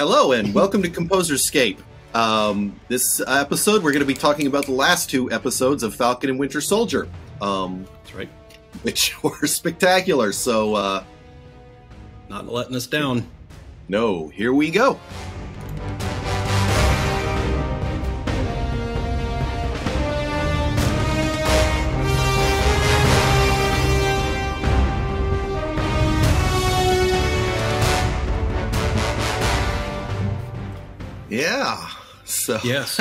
Hello and welcome to ComposersCAPE. This episode we're going to be talking about the last two episodes of Falcon and Winter Soldier. That's right. Which were spectacular, so not letting us down. No, here we go. Yeah. So yes.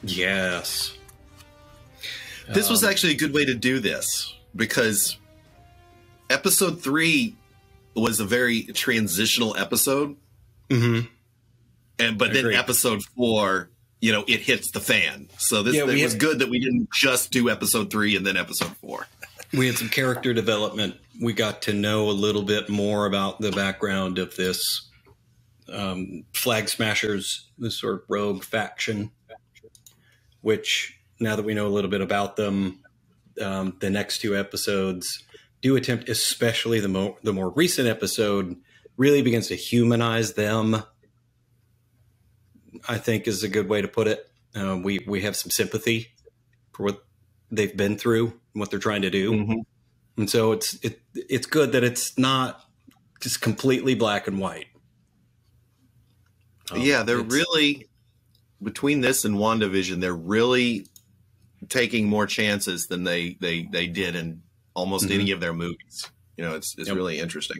Yes. This was actually a good way to do this because episode 3 was a very transitional episode. Mm-hmm. But then episode 4, you know, it hits the fan. So this it was good that we didn't just do episode 3 and then episode 4. We had some character development. We got to know a little bit more about the background of this Flag Smashers, this sort of rogue faction, which now that we know a little bit about them, the next two episodes do attempt, especially the more recent episode, really begins to humanize them, I think is a good way to put it. We have some sympathy for what they've been through and what they're trying to do. Mm-hmm. And so it's good that it's not just completely black and white. Yeah, they're really, between this and WandaVision, they're really taking more chances than they did in almost any of their movies. You know, it's really interesting.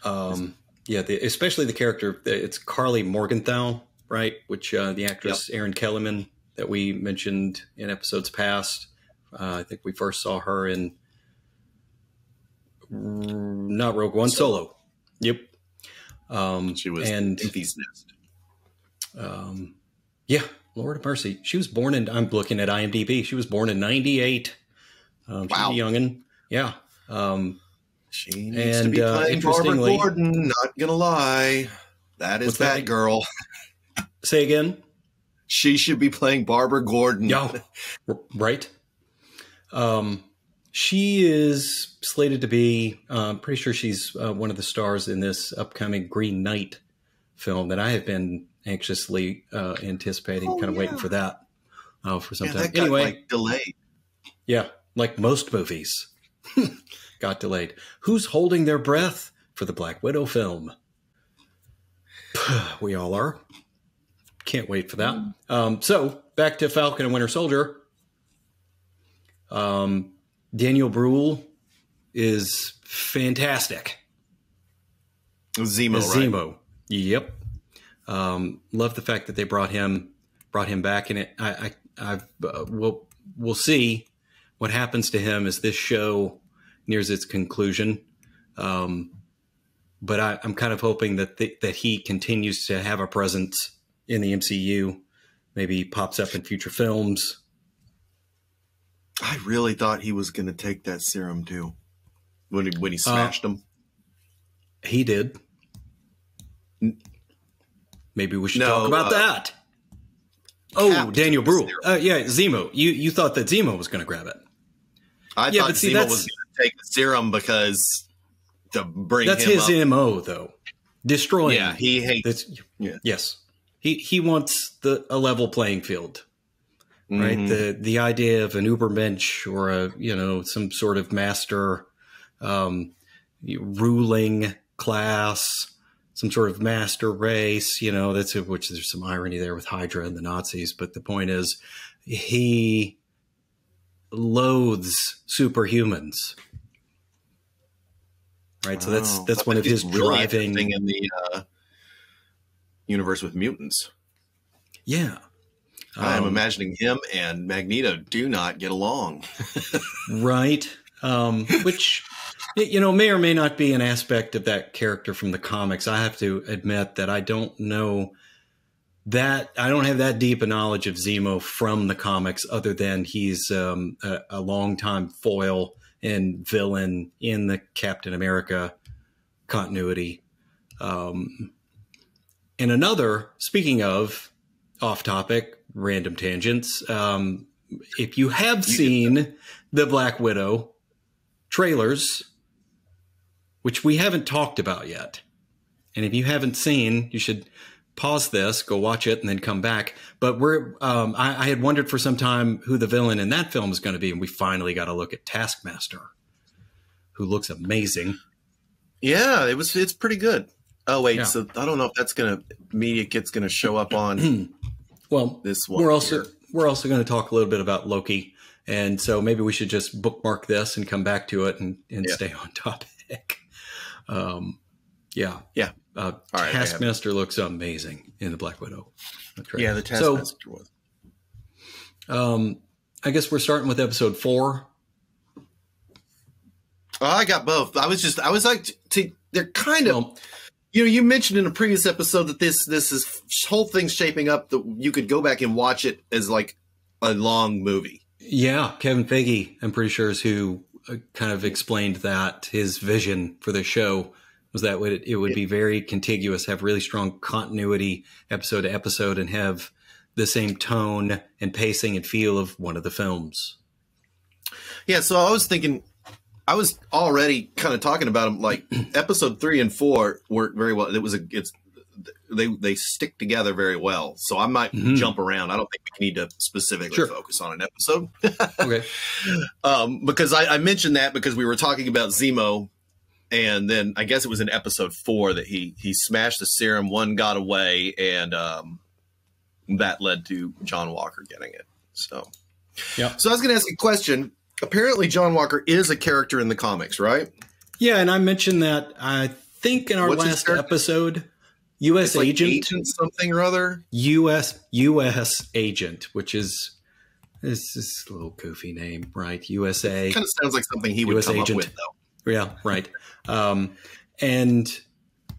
Yeah, especially the character, it's Carly Morgenthau, right? Which the actress Erin Kellyman that we mentioned in episodes past. I think we first saw her in not Rogue One, Solo. Yep. She was in Empty's Nest. Yeah, Lord of mercy. She was born in, I'm looking at IMDb. She was born in 98. Wow. She's a youngin'. Yeah. She needs to be playing Barbara Gordon, not gonna lie. That is that girl. Say again? She should be playing Barbara Gordon. Yeah, right. She is slated to be, pretty sure she's one of the stars in this upcoming Green Knight film that I have been anxiously anticipating, kind of waiting for that for some time. That got, anyway, delayed. Yeah, like most movies got delayed. Who's holding their breath for the Black Widow film? We all are. Can't wait for that. So back to Falcon and Winter Soldier. Daniel Bruhl is fantastic. Zemo, right? Zemo. Yep. Love the fact that they brought him back in it. We'll see what happens to him as this show nears its conclusion. But I'm kind of hoping that he continues to have a presence in the MCU, maybe pops up in future films. I really thought he was going to take that serum too, when he smashed him. He did. Maybe we should talk about that. Oh, Daniel Bruhl. Yeah, Zemo. You thought that Zemo was going to grab it. I thought Zemo was going to take the serum because to bring him up. That's his MO, though. Destroying. Yeah, he hates. Yes. He wants a level playing field. Right. Mm-hmm. The idea of an Ubermensch or some sort of master ruling class, some sort of master race, which there's some irony there with Hydra and the Nazis. But the point is he loathes superhumans. Right. So that's one of his driving thing in the universe with mutants. Yeah. I'm imagining him and Magneto do not get along. Right. Which, may or may not be an aspect of that character from the comics. I have to admit that I don't know that. I don't have that deep a knowledge of Zemo from the comics other than he's a longtime foil and villain in the Captain America continuity. And another, speaking of off topic, random tangents. If you have seen the Black Widow trailers, which we haven't talked about yet, And if you haven't seen, you should pause this, go watch it, and then come back. But I had wondered for some time who the villain in that film is going to be, and we finally got a look at Taskmaster, who looks amazing. Yeah, it's pretty good. Oh wait, so I don't know if that's media kit's gonna show up on well this one. We're also going to talk a little bit about Loki, and so maybe we should just bookmark this and come back to it and stay on topic. All right, Taskmaster looks amazing in the Black Widow. Yeah, the Taskmaster was. I guess we're starting with episode 4. Oh, I got both. I was like, they're kind of, you mentioned in a previous episode that this whole thing's shaping up that you could go back and watch it as like a long movie. Yeah, Kevin Feige, I'm pretty sure, is who kind of explained that his vision for the show was that it would be very contiguous, have really strong continuity episode to episode, and have the same tone and pacing and feel of one of the films. Yeah, so I was thinking, I was already kind of talking about them, like episode 3 and 4 work very well. They stick together very well. So I might jump around. I don't think we need to specifically focus on an episode. Okay. Because I mentioned that because we were talking about Zemo, and then I guess it was in episode 4 that he smashed the serum, one got away, and that led to John Walker getting it. So I was going to ask you a question. Apparently, John Walker is a character in the comics, right? Yeah, and I mentioned that, I think, in our last episode. U.S. agent something or other. U.S. agent, which is this little goofy name, right? USA. It kind of sounds like something he would come up with, though. Yeah, right. And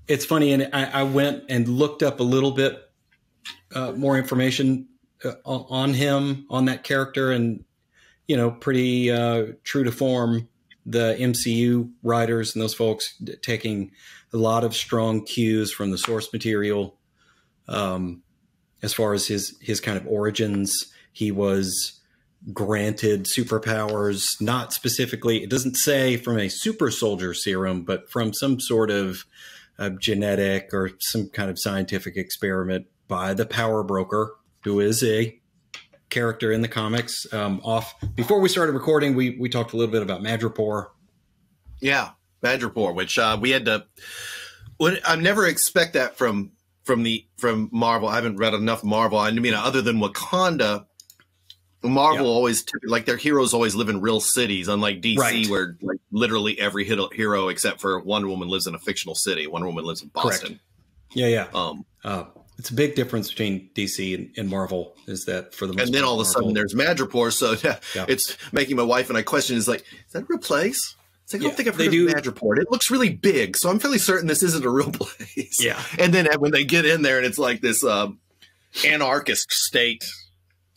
it's funny, and I went and looked up a little bit more information on him, on that character, and pretty true to form, the MCU writers and those folks taking a lot of strong cues from the source material. As far as his kind of origins, he was granted superpowers, not specifically, it doesn't say from a super soldier serum, but from some sort of genetic or some kind of scientific experiment by the Power Broker, who is a character in the comics. Before we started recording, we talked a little bit about Madripoor. Yeah, Madripoor, which we had to. I never expect that from Marvel. I haven't read enough Marvel. I mean, other than Wakanda, Marvel always, like, their heroes always live in real cities, unlike DC, where like literally every hero except for Wonder Woman lives in a fictional city. Wonder Woman lives in Boston. Correct. Yeah. It's a big difference between DC and Marvel, is that for the most part. And then all of a sudden there's Madripoor. So it's making my wife and I question, is like, is that a real place? It's like, I don't think I've heard of Madripoor. It looks really big. So I'm fairly certain this isn't a real place. Yeah. And then when they get in there and it's like this anarchist state,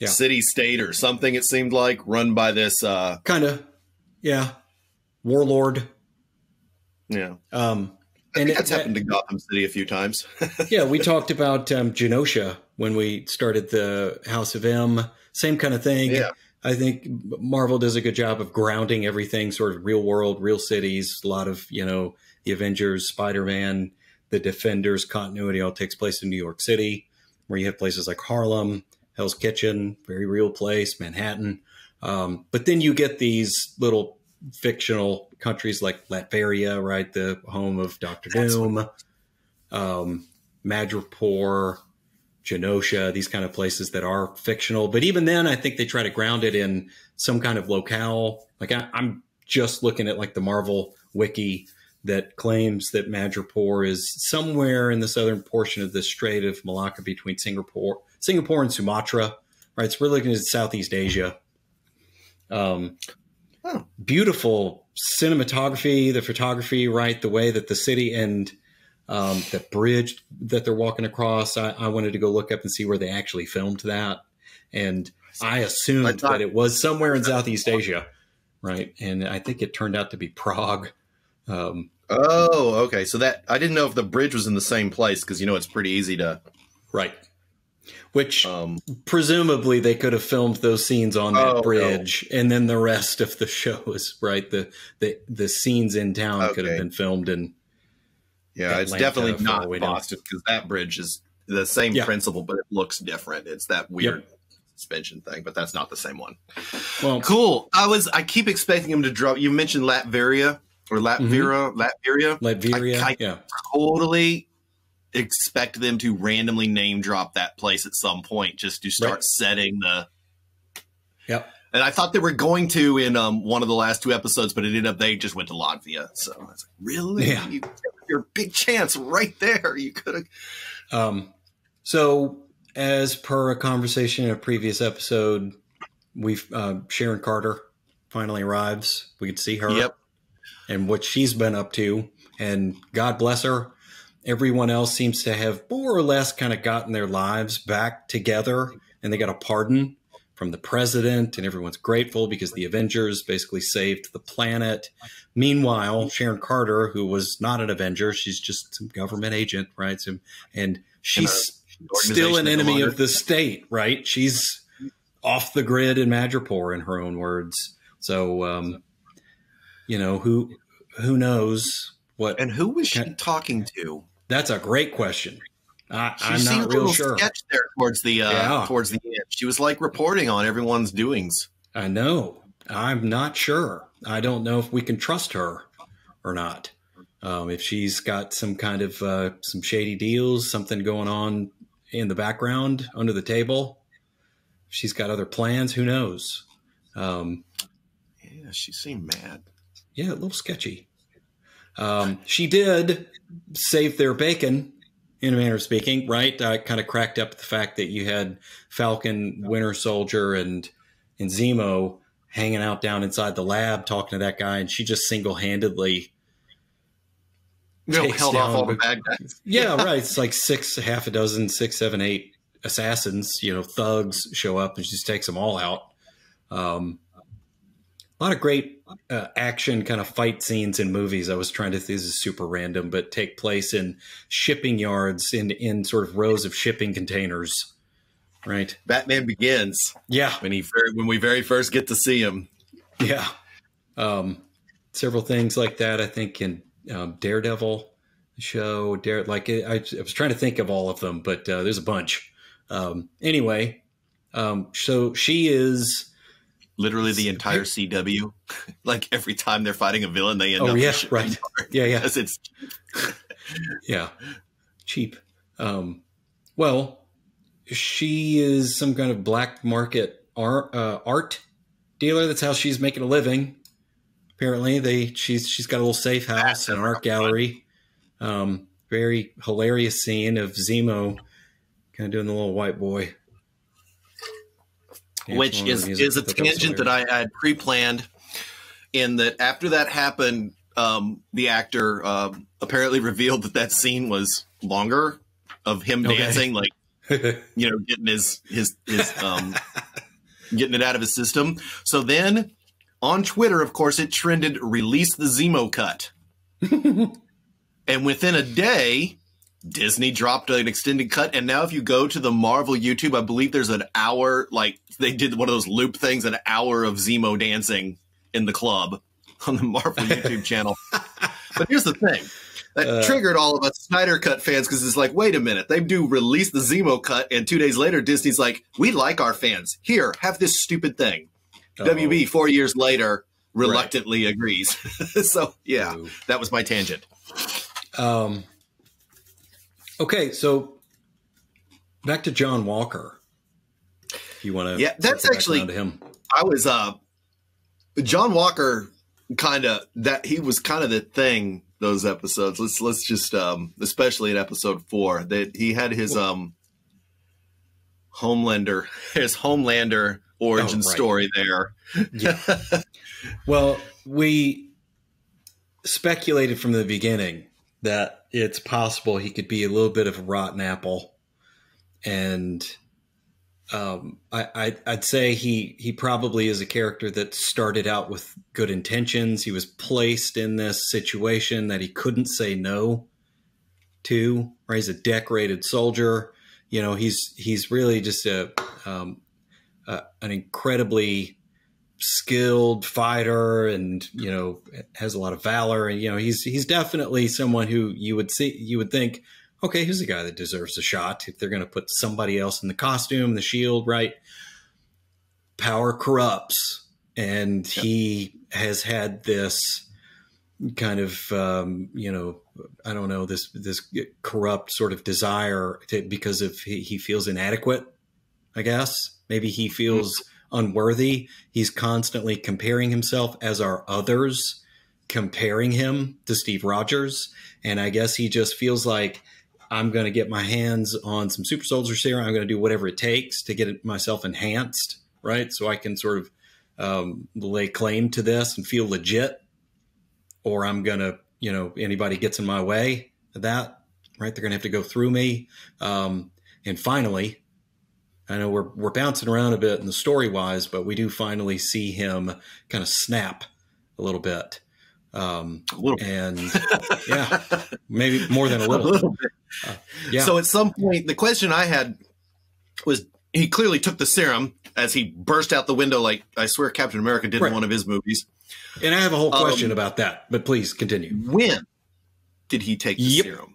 city state or something, it seemed like, run by this. Kind of. Yeah. Warlord. Yeah. And that's happened to Gotham City a few times. Yeah, we talked about Genosha when we started the House of M. Same kind of thing. Yeah. I think Marvel does a good job of grounding everything sort of real world, real cities. A lot of, the Avengers, Spider-Man, the Defenders continuity all takes place in New York City, where you have places like Harlem, Hell's Kitchen, very real place, Manhattan. But then you get these little fictional countries like Latveria, right? The home of Doctor Doom, Madripoor, Genosha, these kind of places that are fictional. But even then, I think they try to ground it in some kind of locale. Like I'm just looking at like the Marvel wiki that claims that Madripoor is somewhere in the southern portion of the Strait of Malacca between Singapore and Sumatra, right? So we're looking at Southeast Asia. Beautiful cinematography, the photography, right? The way that the city and that bridge that they're walking across, I wanted to go look up and see where they actually filmed that. And I assumed that it was somewhere in Southeast Asia, right? And I think it turned out to be Prague. Okay. So that, I didn't know if the bridge was in the same place, because, it's pretty easy to. Right. Which presumably they could have filmed those scenes on that bridge, and then the rest of the show is right. The scenes in town could have been filmed in Yeah, it's Atlanta, definitely for all not we know. Boston because that bridge is the same principle, but it looks different. It's that weird suspension thing, but that's not the same one. Well, cool. I keep expecting him to drop. You mentioned Latveria or Latveria. I totally expect them to randomly name drop that place at some point just to start setting the. Yep. And I thought they were going to in one of the last 2 episodes, but it ended up they just went to Latvia. So I was like, really? Yeah. Your big chance right there. You could have. So as per a conversation in a previous episode, Sharon Carter finally arrives. We could see her and what she's been up to. And God bless her. Everyone else seems to have more or less kind of gotten their lives back together, and they got a pardon from the president, and everyone's grateful because the Avengers basically saved the planet. Meanwhile, Sharon Carter, who was not an Avenger, she's just some government agent, right? And she's still an enemy of the state, right? She's off the grid in Madripoor, in her own words. So, who knows what? And who was she talking to? That's a great question. I'm seemed not real sure. Sketch there towards the end. She was like reporting on everyone's doings. I know. I'm not sure. I don't know if we can trust her or not. If she's got some kind of some shady deals, something going on in the background under the table. If she's got other plans. Who knows? Yeah, she seemed mad. Yeah, a little sketchy. She did save their bacon, in a manner of speaking, right? I kind of cracked up at the fact that you had Falcon, Winter Soldier, and Zemo hanging out down inside the lab talking to that guy, and she just single-handedly held off all the bad guys. Yeah, right. It's like 6, 7, 8 assassins, thugs show up, and she just takes them all out. A lot of great action kind of fight scenes in movies. I was trying to, this is super random, but take place in shipping yards in sort of rows of shipping containers, right? Batman Begins. Yeah. When we very first get to see him. Yeah. Several things like that, I think, in Daredevil show. I was trying to think of all of them, but there's a bunch. Anyway, so she is... Literally the entire CW. Like every time they're fighting a villain, they end up. Yeah, right. Yeah. Because it's yeah, cheap. Well, she is some kind of black market art dealer. That's how she's making a living. Apparently, she's got a little safe house and an art gallery. Very hilarious scene of Zemo kind of doing the little white boy. Which is a tangent that I had pre-planned, in that after that happened, the actor apparently revealed that scene was longer of him dancing, like getting his getting it out of his system. So then on Twitter, of course, it trended "Release the Zemo cut," and within a day, Disney dropped an extended cut, and now if you go to the Marvel YouTube, I believe there's an hour, like they did one of those loop things, an hour of Zemo dancing in the club on the Marvel YouTube channel. But here's the thing. That triggered all of us Snyder Cut fans, because it's like, wait a minute, they do release the Zemo cut, and 2 days later, Disney's like, we like our fans. Here, have this stupid thing. WB 4 years later reluctantly agrees. So, yeah, that was my tangent. Okay, so back to John Walker. If you want to, that's actually to him. I was John Walker, he was kind of the thing those episodes. Let's just especially in episode 4 that he had his Homelander origin story there. Yeah. Well, we speculated from the beginning that it's possible he could be a little bit of a rotten apple. And I'd say he probably is a character that started out with good intentions. He was placed in this situation that he couldn't say no to, right? He's a decorated soldier. He's really just an incredibly skilled fighter and, you know, has a lot of valor. And, you know, he's definitely someone who you would think, okay, here's a guy that deserves a shot. If they're going to put somebody else in the costume, the shield, right? Power corrupts. And he has had this kind of, you know, I don't know, this corrupt sort of desire because of he feels inadequate, I guess. Maybe he feels unworthy. He's constantly comparing himself, as are others comparing him to Steve Rogers. And I guess he just feels like, I'm going to get my hands on some super soldier serum. I'm going to do whatever it takes to get myself enhanced, right? So I can sort of lay claim to this and feel legit. Or I'm going to, you know, anybody gets in my way of that, right? They're going to have to go through me. And finally, I know we're bouncing around a bit in the story wise, but we do finally see him kind of snap a little bit. And yeah, maybe more than a little bit. Yeah. So at some point, the question I had was, he clearly took the serum as he burst out the window. Like, I swear Captain America did in one of his movies. And I have a whole question about that, but please continue. When did he take the serum?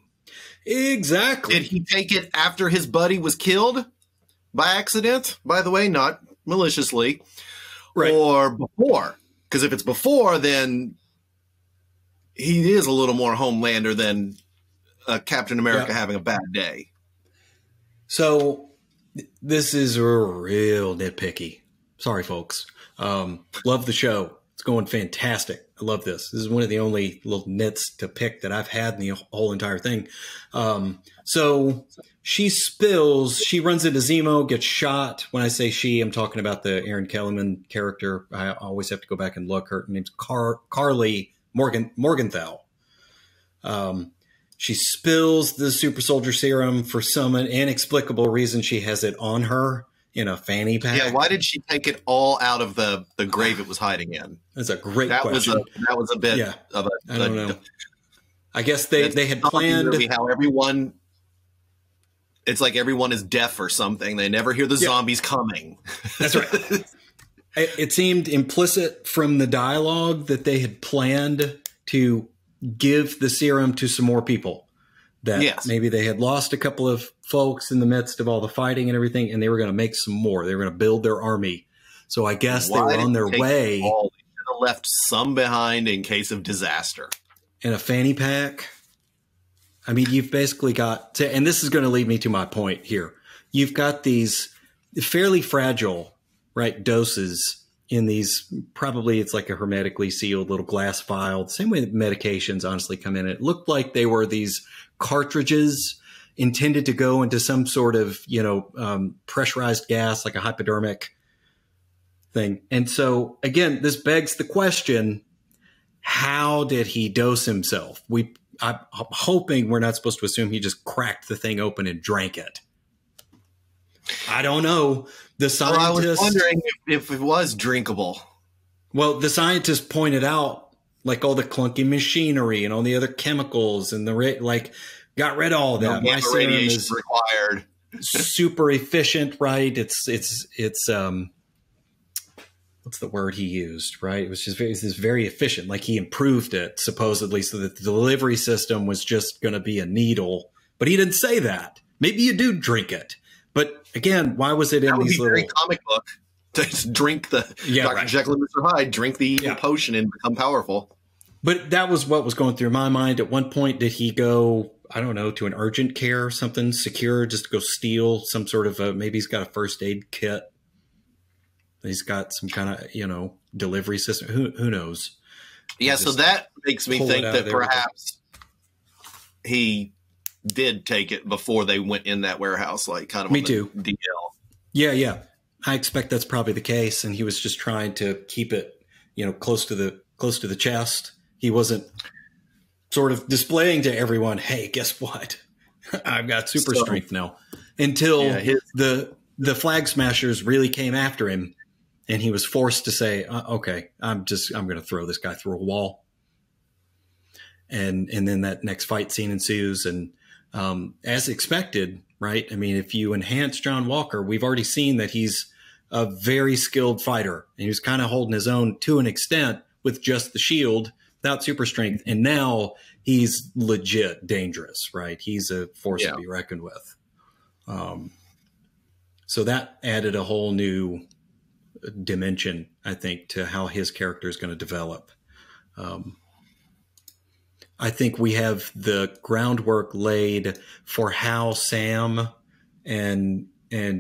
Exactly. Did he take it after his buddy was killed by accident? By the way, not maliciously. Right. Or before? Because if it's before, then he is a little more Homelander than Captain America having a bad day. So this is a real nitpicky. Sorry, folks. Love the show. It's going fantastic. I love this. This is one of the only little nits to pick that I've had in the whole entire thing. So she runs into Zemo, gets shot. When I say she, I'm talking about the Erin Kellyman character. I always have to go back and look. Her name's Carly Morgenthau. She spills the super soldier serum for some inexplicable reason. She has it on her in a fanny pack. Yeah, why did she take it all out of the grave it was hiding in? That's a great question. That was a bit of a... I don't know. I guess they had planned... How everyone... It's like everyone is deaf or something. They never hear the zombies coming. That's right. It seemed implicit from the dialogue that they had planned to give the serum to some more people. That maybe they had lost a couple of folks in the midst of all the fighting and everything, and they were going to make some more. They were going to build their army. So I guess they were on their way. They should have left some behind in case of disaster. In a fanny pack. I mean, you've basically got, and this is going to lead me to my point here. You've got these fairly fragile, right, doses in these, probably it's like a hermetically sealed little glass vial. The same way that medications honestly come in. It looked like they were these cartridges intended to go into some sort of, you know, pressurized gas, like a hypodermic thing. And so again, this begs the question, how did he dose himself? I'm hoping we're not supposed to assume he just cracked the thing open and drank it. I don't know. The scientists, I was wondering if it was drinkable. Well, the scientists pointed out like all the clunky machinery and all the other chemicals and got rid of all that. My serum is required. Super efficient, right? It's what's the word he used, right? It was just very efficient. Like he improved it supposedly so that the delivery system was just going to be a needle, but he didn't say that. Maybe you do drink it. But again, why was it in these little... Very comic book to drink the Dr. Jekyll and Mr. Hyde, drink the evil potion and become powerful. But that was what was going through my mind. At one point, did he go, I don't know, to an urgent care or something secure, just to go steal some sort of maybe he's got a first aid kit. He's got some kind of, you know, delivery system. Who knows? Yeah, so that makes me think that perhaps he did take it before they went in that warehouse, like kind of me too. DL. Yeah. I expect that's probably the case, and he was just trying to keep it, you know, close to the chest. He wasn't sort of displaying to everyone, "Hey, guess what? I've got super strength now." Until the Flag Smashers really came after him, and he was forced to say, "Okay, I'm going to throw this guy through a wall." And then that next fight scene ensues, and as expected, right? I mean, if you enhance John Walker, we've already seen that he's a very skilled fighter, and he was kind of holding his own to an extent with just the shield without super strength. And now he's legit dangerous, right? He's a force to be reckoned with. So that added a whole new dimension, I think, to how his character is going to develop. I think we have the groundwork laid for how Sam and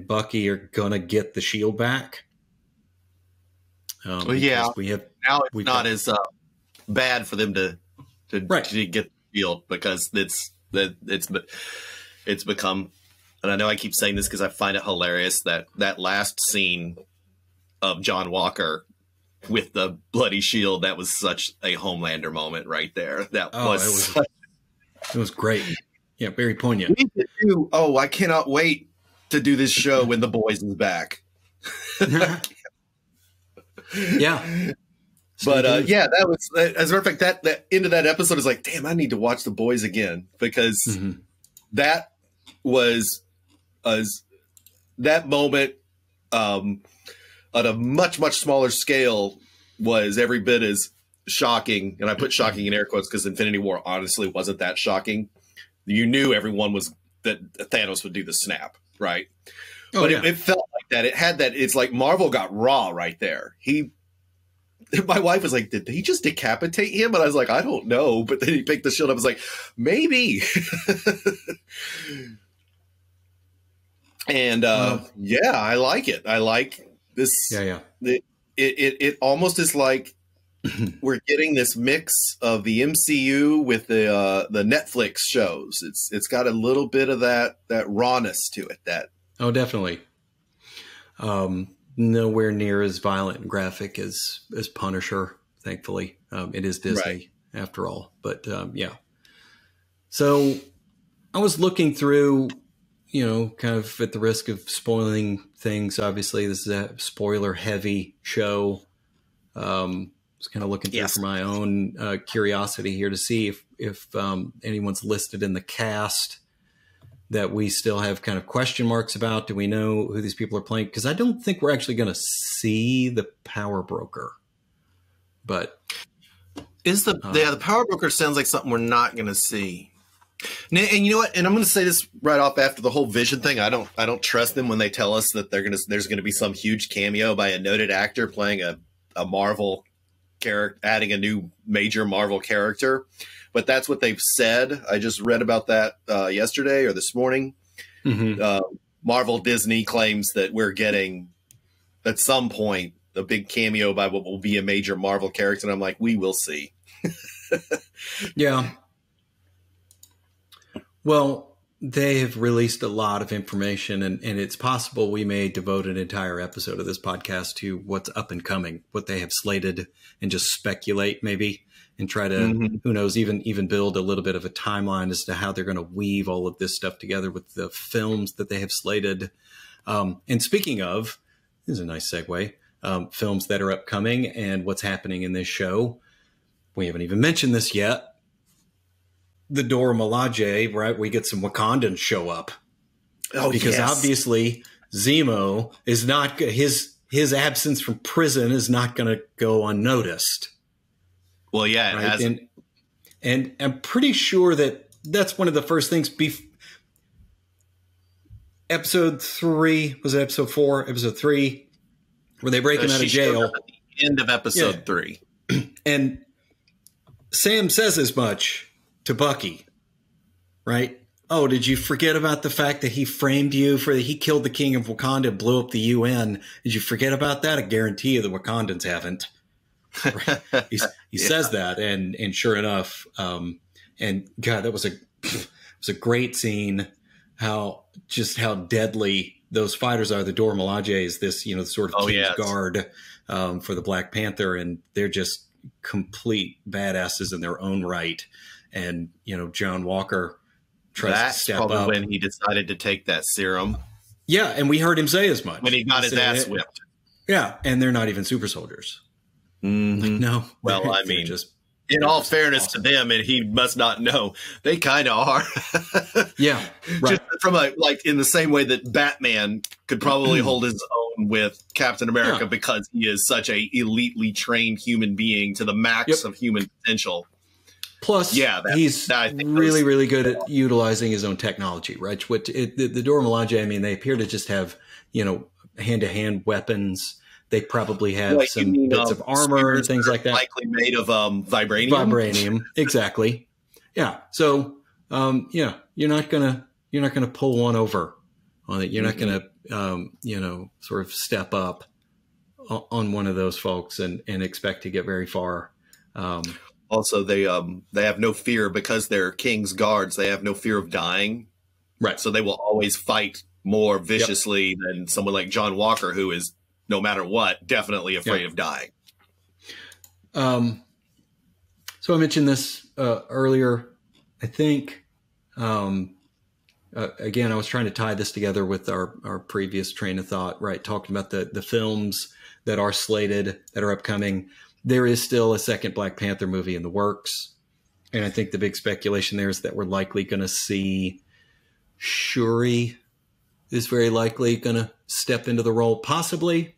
Bucky are going to get the shield back. Well, yeah, we have now it's not as bad for them to get the shield, because it's become, and I know I keep saying this because I find it hilarious, that last scene of John Walker with the bloody shield, that was such a Homelander moment right there. That it was great. Yeah, very poignant. I cannot wait to do this show when the boys is back. Yeah. But that was, as a matter of fact, that end of that episode is like, damn, I need to watch the boys again, because that was that moment on a much, much smaller scale was every bit as shocking. And I put shocking in air quotes because Infinity War honestly wasn't that shocking. You knew everyone was that Thanos would do the snap, right? But it felt like that. It had that. It's like Marvel got raw right there. My wife was like, did he just decapitate him? And I was like, I don't know. But then he picked the shield up. I was like, maybe. And I like it. I like this. Yeah. It almost is like we're getting this mix of the MCU with the Netflix shows. It's got a little bit of that rawness to it. Definitely. Nowhere near as violent and graphic as Punisher, thankfully. It is Disney after all. But yeah. So I was looking through, kind of at the risk of spoiling things. Obviously, this is a spoiler heavy show. I was kind of looking through for my own curiosity here to see if anyone's listed in the cast that we still have kind of question marks about. Do we know who these people are playing? Because I don't think we're actually going to see the Power Broker. But the Power Broker sounds like something we're not going to see. And you know what? And I'm going to say this right off after the whole Vision thing. I don't trust them when they tell us that there's going to be some huge cameo by a noted actor playing a Marvel character, adding a new major Marvel character. But that's what they've said. I just read about that yesterday or this morning. Marvel Disney claims that we're getting at some point a big cameo by what will be a major Marvel character. And I'm like, we will see. Yeah. Well, they have released a lot of information, and it's possible we may devote an entire episode of this podcast to what's up and coming, what they have slated, and just speculate maybe and try to, who knows, even build a little bit of a timeline as to how they're going to weave all of this stuff together with the films that they have slated. And speaking of, this is a nice segue, films that are upcoming and what's happening in this show. We haven't even mentioned this yet. The Dora Milaje, right? We get some Wakandans show up. Because obviously Zemo is not, his absence from prison is not going to go unnoticed. Well, yeah, it has. And I'm pretty sure that's one of the first things. Episode 3, was it episode 4? Episode 3, where they break him out of jail. At the end of episode 3. And Sam says as much to Bucky, right? Oh, did you forget about the fact that he framed you he killed the king of Wakanda, blew up the UN? Did you forget about that? I guarantee you the Wakandans haven't. He says that, and sure enough, and God, that was a great scene. How deadly those fighters are. The Dora Milaje is this, sort of king's guard for the Black Panther, and they're just complete badasses in their own right. And John Walker tries to step up when he decided to take that serum. Yeah, and we heard him say as much when he got his ass whipped. Yeah, and they're not even super soldiers. No. Well, I mean, in all fairness to them, and he must not know, they kind of are. Yeah, right. Just from in the same way that Batman could probably hold his own problem with Captain America Yeah. because he is such a elitely trained human being to the max of human potential. Plus, he's really, really good at utilizing his own technology, right? The Dora Milaje, I mean, they appear to just have, hand-to-hand weapons. They probably have some bits of armor and things like that. Likely made of vibranium. Vibranium, exactly. Yeah. So, you're not gonna pull one over on it. You're not gonna, sort of step up on one of those folks and expect to get very far. Also, they have no fear because they're King's guards. They have no fear of dying, right? So they will always fight more viciously than someone like John Walker, who is, no matter what, definitely afraid of dying. So I mentioned this earlier. I think, again, I was trying to tie this together with our previous train of thought, right? Talking about the films that are slated, that are upcoming. There is still a second Black Panther movie in the works. And I think the big speculation there is that we're likely going to see Shuri is very likely going to step into the role, possibly.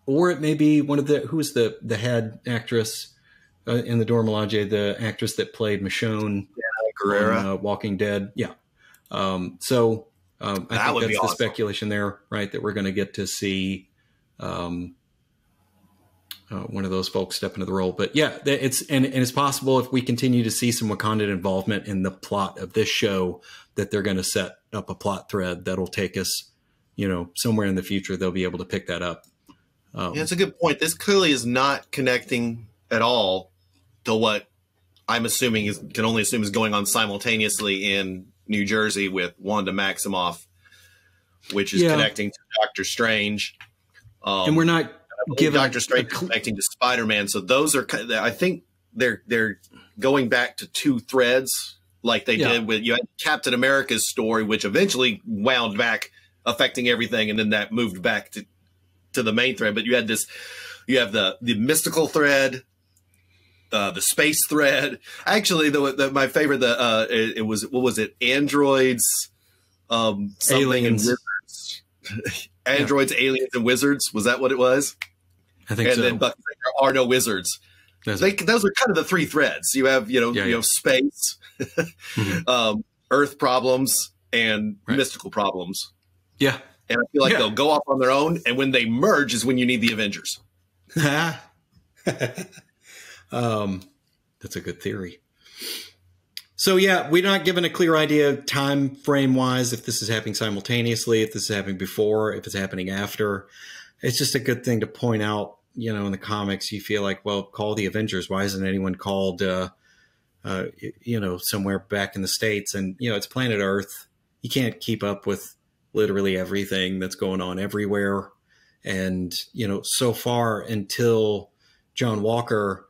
Or it may be one of who's the head actress in the Dora Milaje, the actress that played Michonne on Walking Dead. Yeah. I think that's the speculation there, right? That we're going to get to see one of those folks step into the role. But yeah, it's possible if we continue to see some Wakandan involvement in the plot of this show that they're going to set up a plot thread that'll take us, somewhere in the future. They'll be able to pick that up. It's a good point. This clearly is not connecting at all to what I'm assuming can only assume is going on simultaneously in New Jersey with Wanda Maximoff, which is connecting to Doctor Strange. And we're not given Doctor Strange connecting to Spider-Man. So those are, I think they're going back to two threads like they did with, you had Captain America's story, which eventually wound back affecting everything. And then that moved back to the main thread. But you have the mystical thread, the space thread. Actually, my favorite, it was, what was it? Androids, aliens. And wizards. Androids, aliens, and wizards. Was that what it was? I think so. And then Bucky said, there are no wizards. Those are kind of the three threads. You have, you have space, Earth problems, and mystical problems. Yeah. And I feel like they'll go off on their own, and when they merge is when you need the Avengers. That's a good theory. So yeah, we're not given a clear idea time frame wise if this is happening simultaneously, if this is happening before, if it's happening after. It's just a good thing to point out, in the comics. You feel like, well, call the Avengers. Why isn't anyone called, somewhere back in the States? And, it's planet Earth. You can't keep up with literally everything that's going on everywhere. And, so far until John Walker,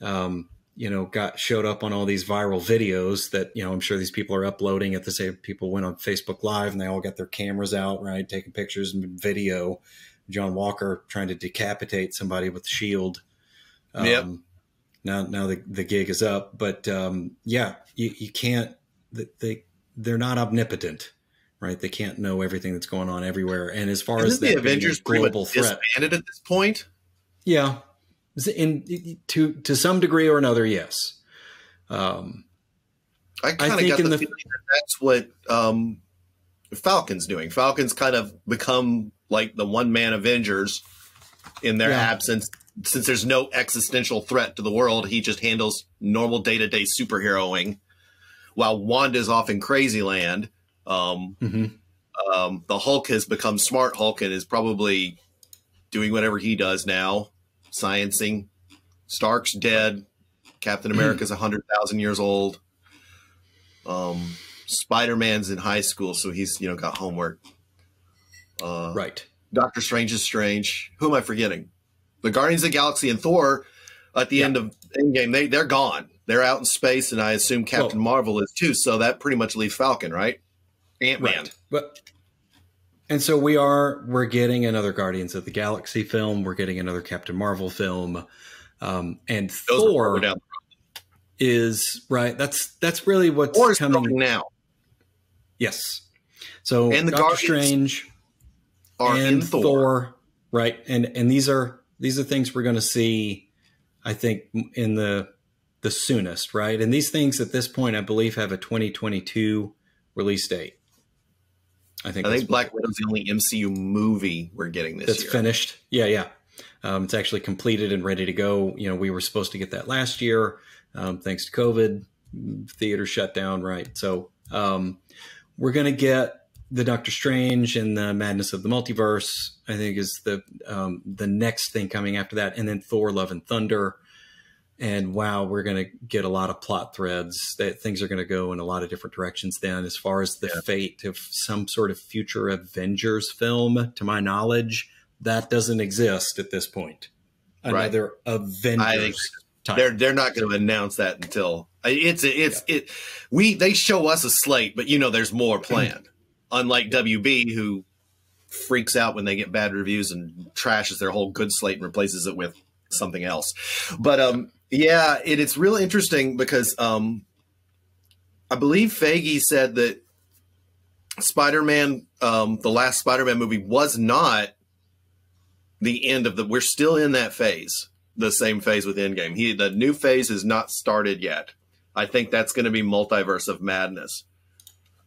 showed up on all these viral videos that, I'm sure these people are uploading at the same, people went on Facebook Live and they all got their cameras out, right? Taking pictures and video. John Walker trying to decapitate somebody with a shield. Now the gig is up, but you can't, they're not omnipotent, right? They can't know everything that's going on everywhere. And as far as the Avengers global threat disbanded at this point. Yeah. To some degree or another, yes. I kind of got the feeling that that's what Falcon's doing. Falcon's kind of become like the one-man Avengers in their absence. Since there's no existential threat to the world, he just handles normal day-to-day superheroing while Wanda's off in Crazy Land. The Hulk has become Smart Hulk and is probably doing whatever he does now. Sciencing. Stark's dead. Captain America's 100,000 years old. Spider-Man's in high school, so he's got homework. Right. Doctor Strange is strange. Who am I forgetting? The Guardians of the Galaxy and Thor at the end of Endgame, they're gone. They're out in space, and I assume Captain Marvel is too. So that pretty much leaves Falcon, right? Ant-Man. Right. And so we're getting another Guardians of the Galaxy film. We're getting another Captain Marvel film. And Thor is right. That's really what's Thor's coming now. Yes. So and the Doctor Strange are and in Thor. right. And these are things we're going to see, I think, in the soonest, right? And these things at this point, I believe, have a 2022 release date. I think Black Widow's the only MCU movie we're getting this year. That's finished. Yeah. It's actually completed and ready to go. You know, we were supposed to get that last year. Thanks to COVID, theater shut down, right? So we're going to get the Doctor Strange and the Madness of the Multiverse, I think, is the next thing coming after that. And then Thor, Love and Thunder. And wow, we're going to get a lot of plot threads that things are going to go in a lot of different directions then, as far as the fate of some sort of future Avengers film. To my knowledge, that doesn't exist at this point. Another Avengers type. They're not going to announce that until they show us a slate, but there's more planned. Unlike WB, who freaks out when they get bad reviews and trashes their whole good slate and replaces it with something else. But it's really interesting because I believe Feige said that Spider-Man, the last Spider-Man movie, was not the end of we're still in that phase, the same phase with Endgame. The new phase has not started yet. I think that's going to be Multiverse of Madness.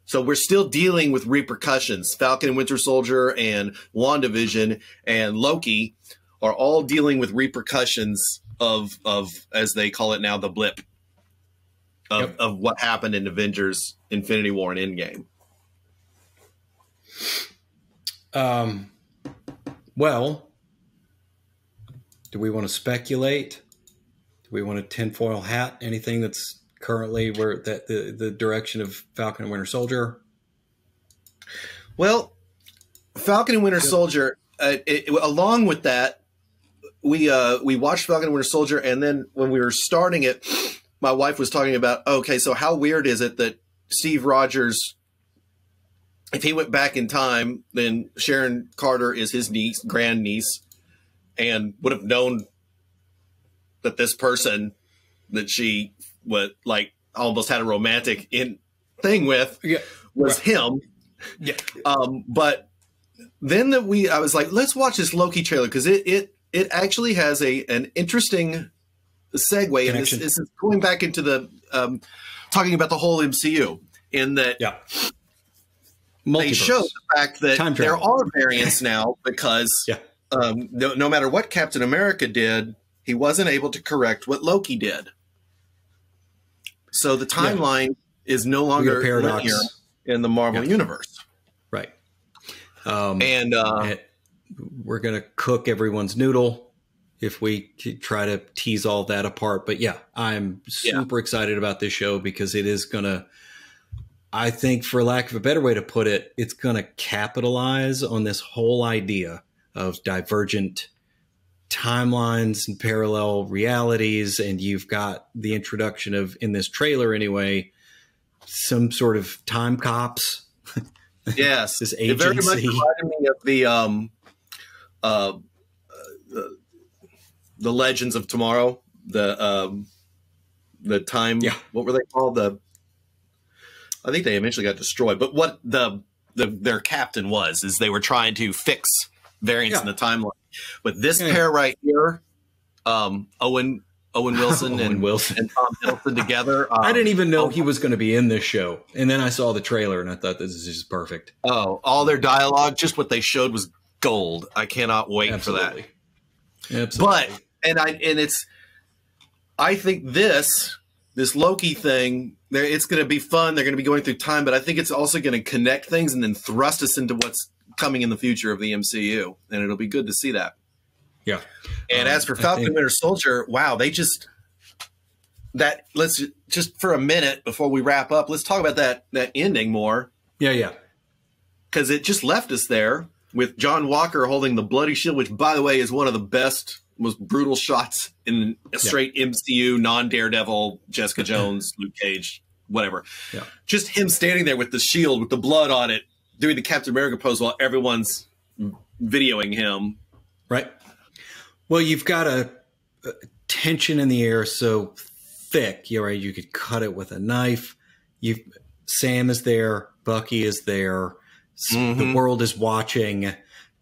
So we're still dealing with repercussions. Falcon and Winter Soldier and WandaVision and Loki are all dealing with repercussions of as they call it now, the blip of what happened in Avengers, Infinity War, and Endgame. Well, do we want to speculate? Do we want a tinfoil hat? Anything that's currently where the direction of Falcon and Winter Soldier? Well, Falcon and Winter Soldier, along with that, we watched Falcon and Winter Soldier, and then when we were starting it, my wife was talking about, okay, so how weird is it that Steve Rogers, if he went back in time, then Sharon Carter is his niece, grandniece, and would have known that this person that she almost had a romantic thing with was him. Yeah. But then I was like, let's watch this Loki trailer, because it actually has an interesting segue. Connection. And this is going back into the talking about the whole MCU in that they show the fact that there are variants now because no matter what Captain America did, he wasn't able to correct what Loki did. So the timeline is no longer linear in the Marvel universe. Right. And we're going to cook everyone's noodle if we try to tease all that apart. But I'm super excited about this show because it is going to, I think, for lack of a better way to put it, it's going to capitalize on this whole idea of divergent timelines and parallel realities. And you've got the introduction of, in this trailer anyway, some sort of time cops. Yes. This agency. It very much reminded me of the Legends of Tomorrow, the time, what were they called? I think they eventually got destroyed, but what their captain is they were trying to fix variants in the timeline. But this pair right here, Owen Wilson and Tom Hiddleston together. I didn't even know he was going to be in this show. And then I saw the trailer and I thought this is just perfect. Oh, all their dialogue, just what they showed was gold. I cannot wait for that. Absolutely. But I think this Loki thing, it's going to be fun. They're going to be going through time, but I think it's also going to connect things and then thrust us into what's coming in the future of the MCU, and it'll be good to see that. Yeah. And as for Falcon and Winter Soldier, wow, let's just for a minute before we wrap up, let's talk about that ending more. Yeah. Because it just left us there with John Walker holding the bloody shield, which, by the way, is one of the best, most brutal shots in a straight MCU, non-Daredevil, Jessica Jones, Luke Cage, whatever. Yeah. Just him standing there with the shield, with the blood on it, doing the Captain America pose while everyone's videoing him. Right. Well, you've got a tension in the air so thick, you could cut it with a knife. Sam is there. Bucky is there. The world is watching.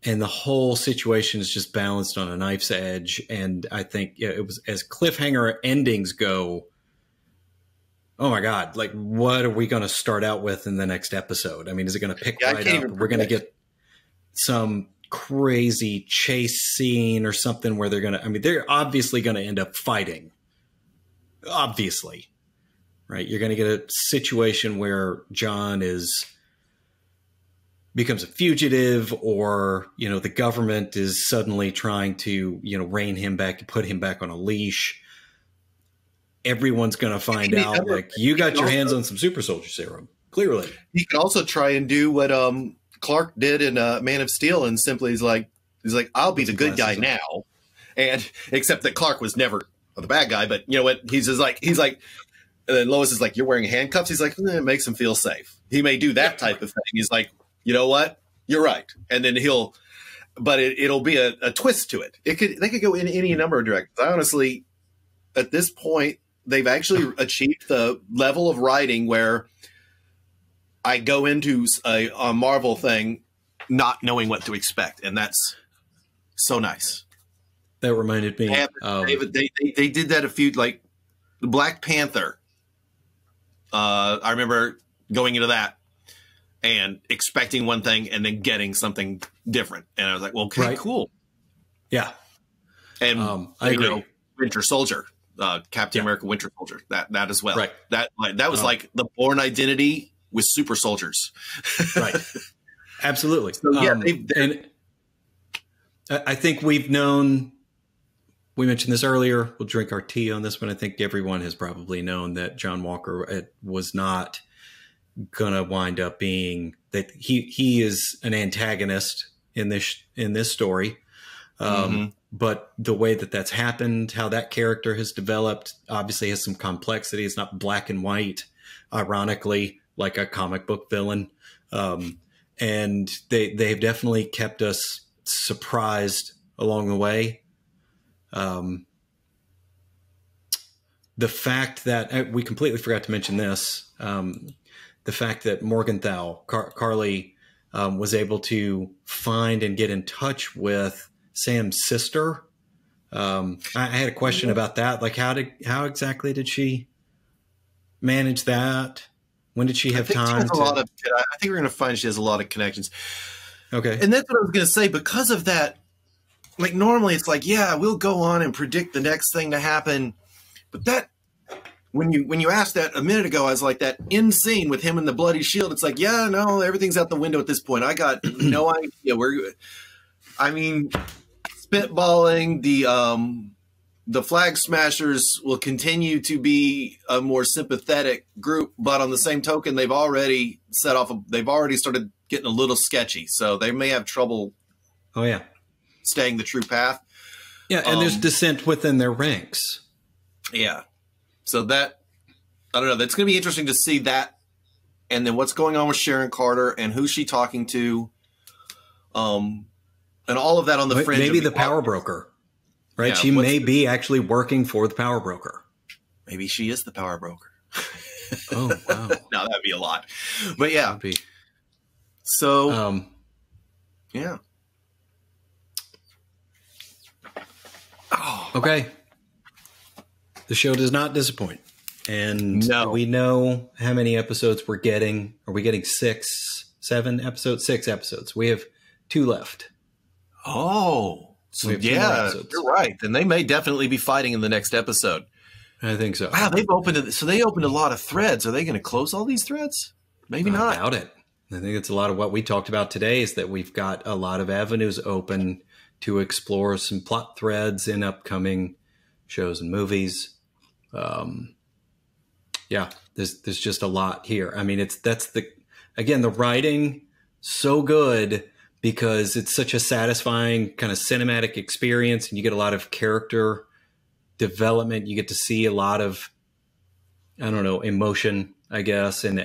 and the whole situation is just balanced on a knife's edge. And I think it was, as cliffhanger endings go, oh my God, like what are we going to start out with in the next episode? I mean, is it going to pick right up? We're going to get some crazy chase scene or something where they're obviously going to end up fighting. Obviously, right? You're going to get a situation where John becomes a fugitive, or, you know, the government is suddenly trying to, you know, rein him back, put him back on a leash. Everyone's going to find out, like, you got your hands on some super soldier serum. Clearly. He could also try and do what Clark did in Man of Steel, and simply he's like, I'll be the good guy now. And except that Clark was never the bad guy, but you know what? He's like, and then Lois is like, you're wearing handcuffs. He's like, it makes him feel safe. He may do that type of thing. He's like, you know what? You're right. And then but it'll be a twist to it. They could go in any number of directions. I honestly, at this point, they've actually achieved the level of writing where I go into a Marvel thing not knowing what to expect. And that's so nice. That reminded me. They did that a few, like the Black Panther. I remember going into that and expecting one thing and then getting something different. And I was like, well, okay, right. Cool. Yeah. And I agree. Winter Soldier, Captain America, Winter Soldier, that as well. Right. That was like the Bourne Identity with super soldiers. Right. Absolutely. So, yeah, and I think we've known, we mentioned this earlier, we'll drink our tea on this one. I think everyone has probably known that John Walker was not going to wind up being, that he is an antagonist in this story. But the way that that's happened, how that character has developed, obviously has some complexity. It's not black and white, ironically, like a comic book villain. And they've definitely kept us surprised along the way. The fact that we completely forgot to mention this, the fact that Morgenthau, Carly, was able to find and get in touch with Sam's sister. I had a question about that. Like, how exactly did she manage that? When did she have time? I think we're going to find she has a lot of connections. Okay. And that's what I was going to say. Because of that, like, normally it's like, yeah, we'll go on and predict the next thing to happen. But that, when you asked that a minute ago, I was like, that end scene with him and the bloody shield, it's like, yeah, no, everything's out the window at this point. I got no idea where. I mean, spitballing, the Flag Smashers will continue to be a more sympathetic group, but on the same token, they've already started getting a little sketchy, so they may have trouble. Oh yeah, staying the true path. Yeah, and there's dissent within their ranks. Yeah, so that, I don't know. That's going to be interesting to see that, and then what's going on with Sharon Carter and who's she talking to, and all of that on the fringe. Maybe the power broker. Right, yeah, she may be actually working for the power broker. Maybe she is the power broker. Oh, wow. No, that'd be a lot. But yeah. So, yeah. Oh. Okay. The show does not disappoint. And we know how many episodes we're getting. Are we getting 6 episodes? 6 episodes. We have 2 left. Oh. So yeah, you're right. Then they may definitely be fighting in the next episode. I think so. Wow, they've opened it. So they opened a lot of threads. Are they going to close all these threads? Maybe not. I doubt it. I think it's a lot of what we talked about today is that we've got a lot of avenues open to explore some plot threads in upcoming shows and movies. Yeah, there's just a lot here. I mean, the writing so good, because it's such a satisfying kind of cinematic experience, and you get a lot of character development. You get to see a lot of, I don't know, emotion, I guess, and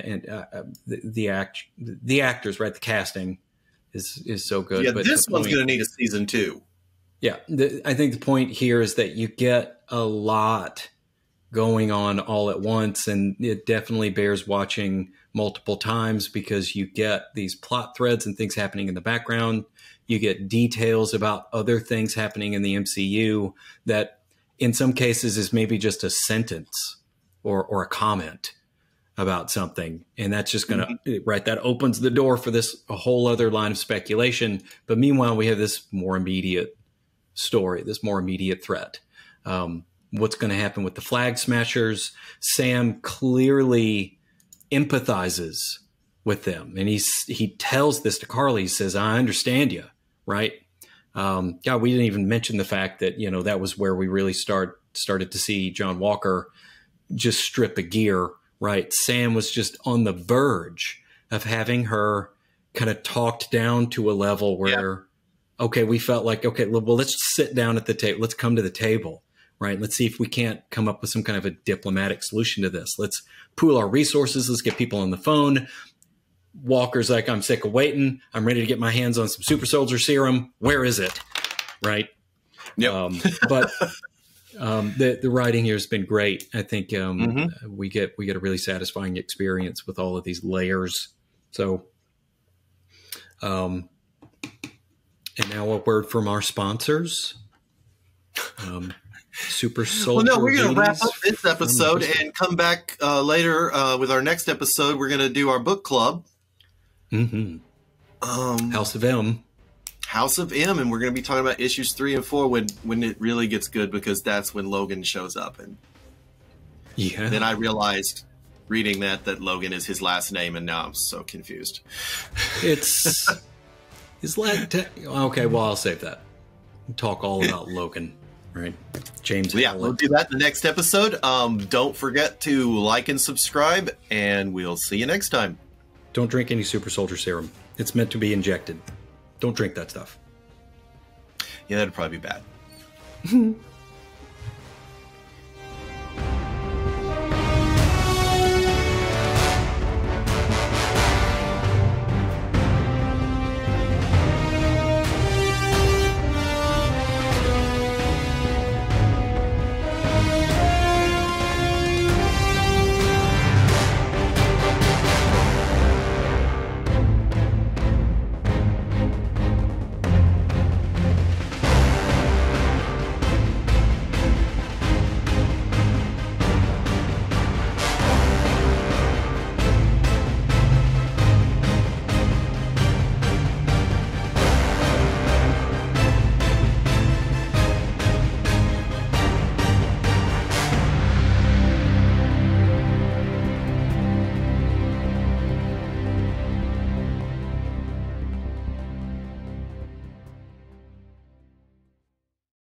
the actors, right? The casting is so good. Yeah, but this one's going to need a season 2. Yeah, I think the point here is that you get a lot going on all at once, and it definitely bears watching multiple times because you get these plot threads and things happening in the background. You get details about other things happening in the MCU that in some cases is maybe just a sentence or a comment about something. And that's just going to, right, that opens the door for a whole other line of speculation. But meanwhile, we have this more immediate story, this more immediate threat. What's going to happen with the Flag Smashers? Sam clearly empathizes with them. And he tells this to Carly. He says, I understand you, right? God, we didn't even mention the fact that, that was where we really started to see John Walker just strip a gear, right? Sam was just on the verge of having her kind of talked down to a level where, okay, we felt like, okay, well, let's sit down at the table. Let's come to the table, right? Let's see if we can't come up with some kind of a diplomatic solution to this. Let's pool our resources. Let's get people on the phone. Walker's like, I'm sick of waiting. I'm ready to get my hands on some super soldier serum. Where is it? Right. Yep. But the writing here has been great. I think we get a really satisfying experience with all of these layers. So, and now a word from our sponsors. Super Soldier. Well, no, we're going to wrap up this episode and come back later with our next episode. We're going to do our book club. House of M. House of M, and we're going to be talking about issues 3 and 4 when it really gets good, because that's when Logan shows up. And then I realized reading that Logan is his last name, and now I'm so confused. It's his last. Okay, well, I'll save that. We'll talk all about Logan. Right, James. Yeah, we'll do that in the next episode. Don't forget to like and subscribe, and we'll see you next time. Don't drink any super soldier serum. It's meant to be injected. Don't drink that stuff. Yeah, that'd probably be bad.